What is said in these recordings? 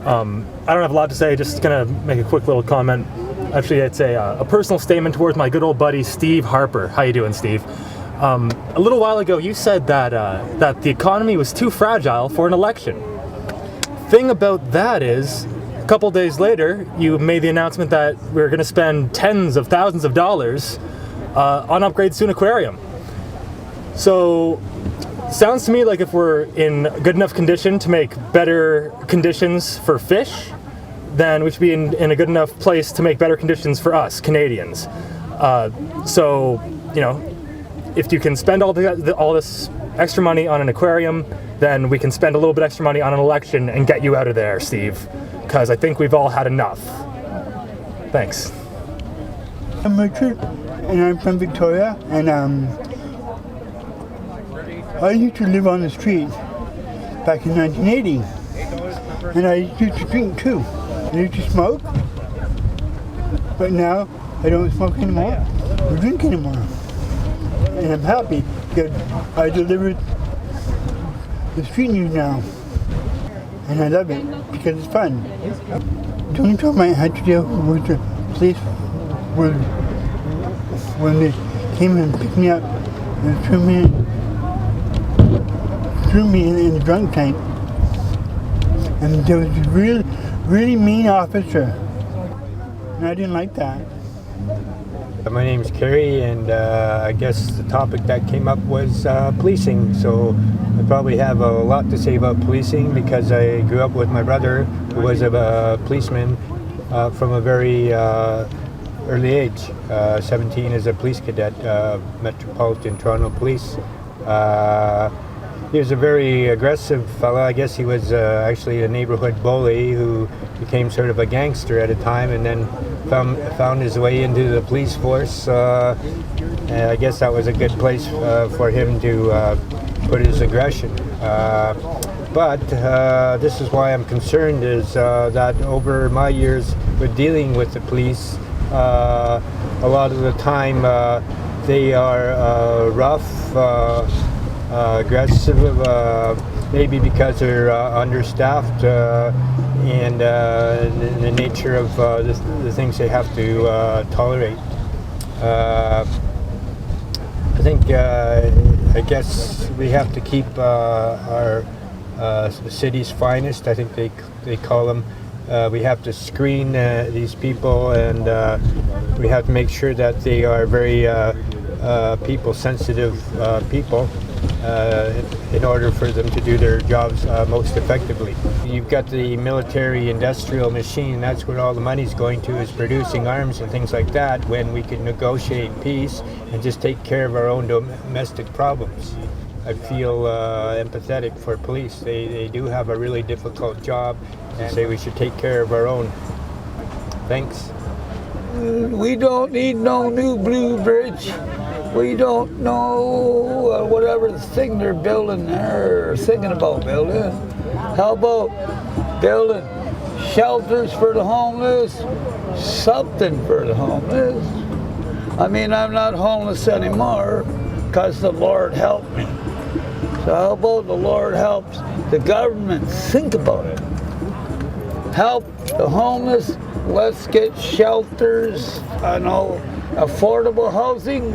I don't have a lot to say, just gonna make a quick little comment. Actually, it's a personal statement towards my good old buddy, Steve Harper. How you doing, Steve? A little while ago, you said that the economy was too fragile for an election. Thing about that is, a couple days later, you made the announcement that we were gonna spend tens of thousands of dollars on upgrades to an aquarium. So, sounds to me like if we're in good enough condition to make better conditions for fish, then we should be in a good enough place to make better conditions for us, Canadians. So, you know, if you can spend all this extra money on an aquarium, then we can spend a little bit extra money on an election and get you out of there, Steve. Because I think we've all had enough. Thanks. I'm Richard, and I'm from Victoria, and I used to live on the street back in 1980, and I used to drink too. I used to smoke, but now I don't smoke anymore or drink anymore. And I'm happy because I deliver the street news now, and I love it because it's fun. The only time I had to deal with the police was when they came and picked me up and threw me in the drunk tank. And there was a really mean officer, and I didn't like that. My name's Kerry, and I guess the topic that came up was policing. So I probably have a lot to say about policing because I grew up with my brother, who was a policeman from a very early age. 17 as a police cadet, Metropolitan Toronto Police. He was a very aggressive fella. I guess he was actually a neighborhood bully who became sort of a gangster at a time, and then found his way into the police force. I guess that was a good place for him to put his aggression. But this is why I'm concerned is that over my years with dealing with the police, a lot of the time they are rough, aggressive, maybe because they're understaffed and the nature of the things they have to tolerate. I guess we have to keep our city's finest, I think they call them. We have to screen these people, and we have to make sure that they are very people-sensitive people. In order for them to do their jobs most effectively. You've got the military-industrial machine, that's where all the money's going to, is producing arms and things like that, when we can negotiate peace and just take care of our own domestic problems. I feel empathetic for police. They do have a really difficult job, and say we should take care of our own. Thanks. We don't need no new blue bridge. We don't know whatever thing they're building there or thinking about building. How about building shelters for the homeless? Something for the homeless. I mean, I'm not homeless anymore because the Lord helped me. So how about the Lord helps the government think about it? Help the homeless. Let's get shelters. I know affordable housing.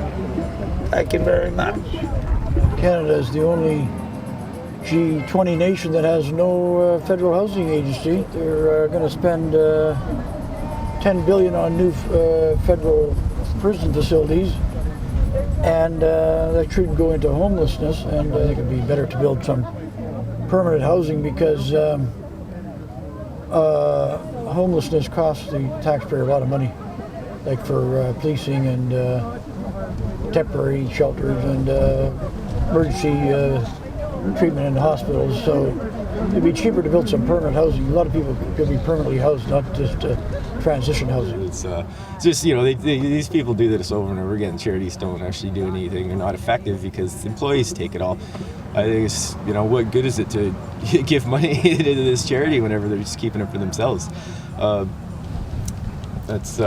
Thank you very much. Canada is the only G20 nation that has no federal housing agency. They're going to spend $10 billion on new federal prison facilities, and that should go into homelessness. And I think it'd be better to build some permanent housing because homelessness costs the taxpayer a lot of money, like for policing and temporary shelters and emergency treatment in the hospitals. So it'd be cheaper to build some permanent housing. A lot of people could be permanently housed, not just transition housing. It's just, you know, these people do this over and over again. Charities don't actually do anything. They're not effective because employees take it all. I think it's, you know, what good is it to give money to this charity whenever they're just keeping it for themselves? That's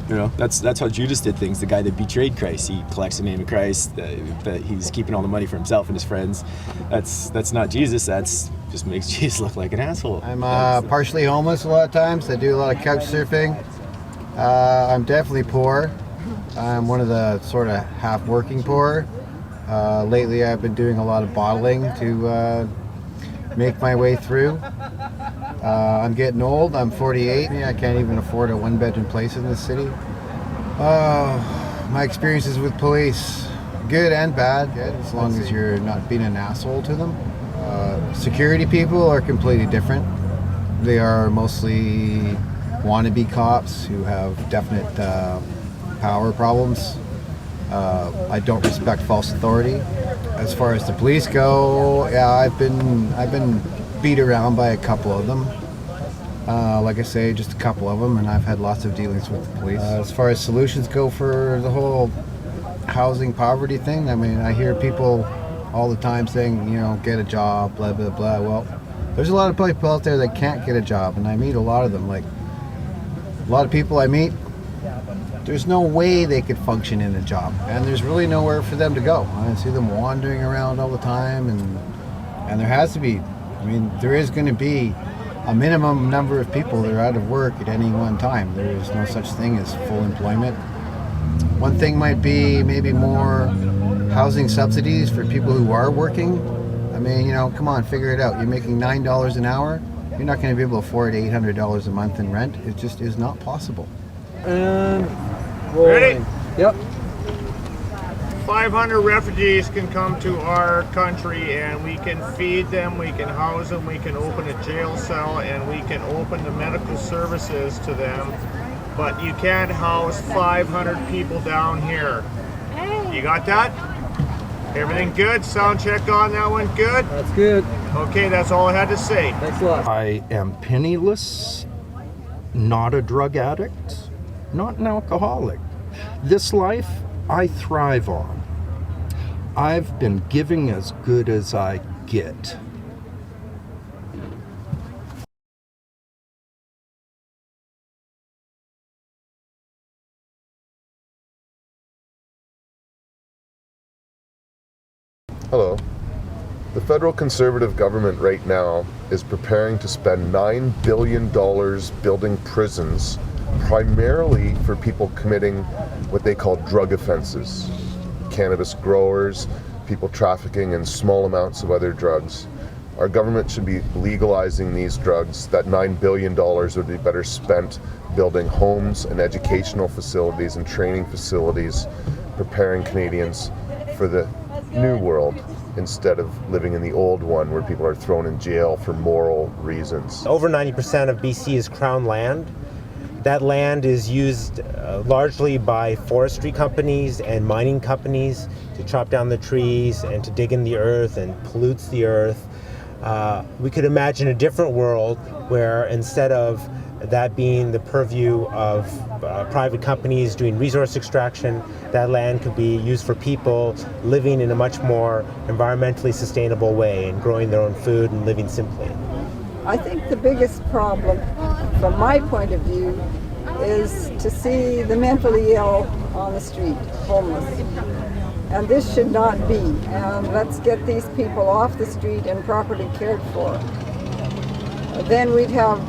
You know, that's how Judas did things. The guy that betrayed Christ, he collects the name of Christ, that he's keeping all the money for himself and his friends. That's not Jesus. That's just makes Jesus look like an asshole. I'm partially homeless a lot of times. I do a lot of couch surfing. I'm definitely poor. I'm one of the sort of half working poor. Lately I've been doing a lot of bottling to make my way through. I'm getting old. I'm 48. I can't even afford a one-bedroom place in this city. My experiences with police, good and bad, as long as you're not being an asshole to them. Security people are completely different. They are mostly wannabe cops who have definite power problems. I don't respect false authority. As far as the police go, yeah, I've been beat around by a couple of them. Like I say, just a couple of them, and I've had lots of dealings with the police. As far as solutions go for the whole housing poverty thing, I mean, I hear people all the time saying, you know, get a job, blah, blah, blah. Well, there's a lot of people out there that can't get a job, and I meet a lot of them. Like, a lot of people I meet, there's no way they could function in a job, and there's really nowhere for them to go. I see them wandering around all the time, and there has to be, I mean, there is going to be a minimum number of people that are out of work at any one time. There is no such thing as full employment. One thing might be maybe more housing subsidies for people who are working. I mean, you know, come on, figure it out. You're making $9 an hour. You're not going to be able to afford $800 a month in rent. It just is not possible. And ready? Yep. 500 refugees can come to our country, and we can feed them, we can house them, we can open a jail cell, and we can open the medical services to them. But you can't house 500 people down here. You got that? Everything good? Sound check on that one good? That's good. Okay, that's all I had to say. Thanks a lot. I am penniless, not a drug addict, not an alcoholic. This life I thrive on. I've been giving as good as I get. Hello. The federal conservative government right now is preparing to spend $9 billion building prisons primarily for people committing what they call drug offenses. Cannabis growers, people trafficking in small amounts of other drugs. Our government should be legalizing these drugs. That $9 billion would be better spent building homes and educational facilities and training facilities, preparing Canadians for the new world instead of living in the old one where people are thrown in jail for moral reasons. Over 90% of BC is Crown land. That land is used largely by forestry companies and mining companies to chop down the trees and to dig in the earth and pollutes the earth. We could imagine a different world where instead of that being the purview of private companies doing resource extraction, that land could be used for people living in a much more environmentally sustainable way and growing their own food and living simply. I think the biggest problem, from my point of view, is to see the mentally ill on the street, homeless. And this should not be. And let's get these people off the street and properly cared for. Then we'd have,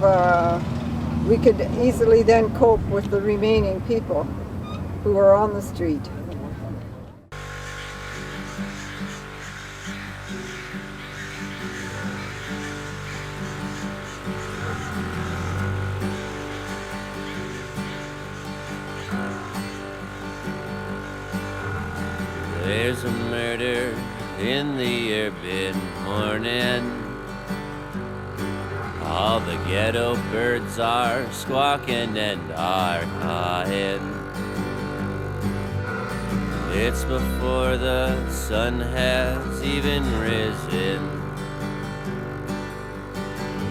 we could easily then cope with the remaining people who are on the street. There's a murder in the urban morning. All the ghetto birds are squawking and are cawing. It's before the sun has even risen.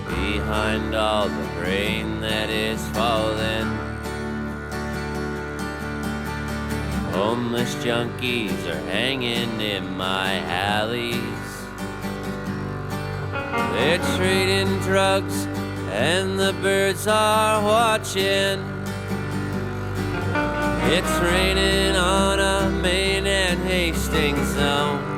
Behind all the rain that is falling, homeless junkies are hanging in my alleys. They're trading drugs and the birds are watching. It's raining on a Main and Hastings zone.